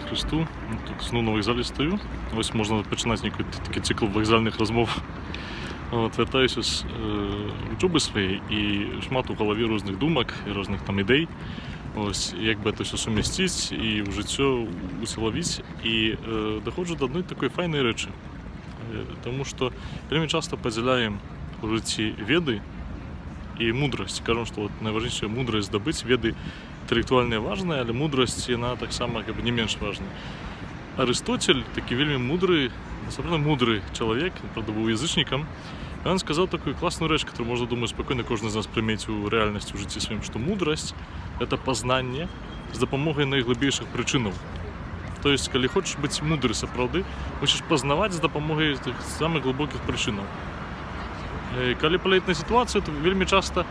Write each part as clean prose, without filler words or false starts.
Христу. Тут знову на вокзалі стою. Ось можна починати такий цикл вокзальних розмов. От, вертаюся з учоби своєї і шмат у голові різних думок і різних там ідей. Ось, як би це все сумістити і в життя усиловити. І доходжу до одної такої файної речі. Тому що вельми часто поділяємо в житті веди і мудрость. Кажемо, що от найважливіше мудрость здобути, веди інтелектуальні важні, але мудрость вона так само не менш важна. Аристотель, такий вельми мудрий, особливо мудрий чоловік, правда, був язичником, і він сказав таку класну річ, яку можна, думаю, спокійно кожен з нас приймати у реальності в житті своїм, що мудрость – це познання з допомогою найглибших причин. Тобто, коли хочеш бути мудрий, справді, мусиш познавати з допомогою тих самих глибоких причин. Коли політична ситуація, то вельми часто,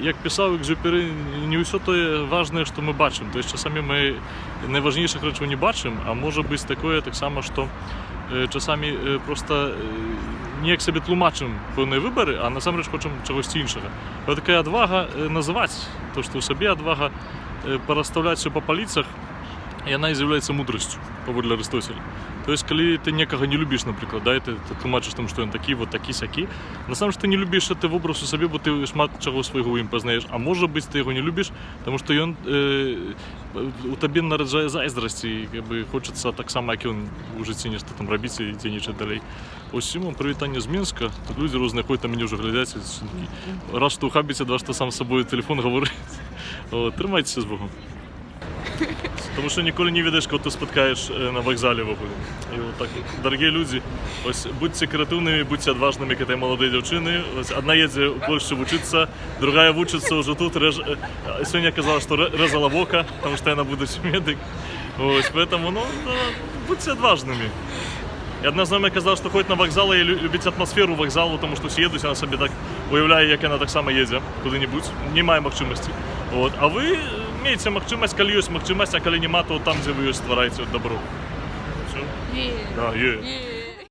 як писав Екзюпері, не все те важне, що ми бачимо. Тобто, часами ми найважніших речей не бачимо, а може бути таке, так само, що часами просто ніяк собі тлумачимо певні вибори, а насамперед хочемо чогось іншого. Ось така відвага називати, то, що у собі відвага порозставляти все по полицях, і вона і з'являється мудростю, поводле Аристотеля. Тобто, коли ти нікого не любиш, наприклад, да, і ти тлумачиш тому, що він такий, от такі, сякі, насамперед ти не любиш ти в образ у собі, бо ти шмат чого свого їм познаєш, а може бути, ти його не любиш, тому що він у тобі нараджає зайздрость, і хочеться так само, як він у житті не що там робити і дійничати далі. Ось цьому привітання з Мінська, тут люди різні ходять, мені вже глядять, раз що у хабіті, два що сам з собою телефон говорить. Тримайтеся з Богом. Тому що ніколи не видиш, кого ти спіткаєш на вокзалі. І от так, дорогі люди, ось будьте креативними, будьте відважними к этой молодой дівчині. Ось одна їде у Польщу вчитися, другая вчиться вже тут. Сьогодні казала, що резала вока, тому що вона будущий медик. Ось, поэтому, ну, будьте відважними. І одна знайома казала, що ходить на вокзал і любить атмосферу вокзалу, тому що всі їдуть, вона собі так уявляє, як вона так само їде куди-небудь, не має можливості. От. А ви маєте можливість, коли є можливість, а коли нема, то там, де ви її створюєте добро. Все? Є. Да, є.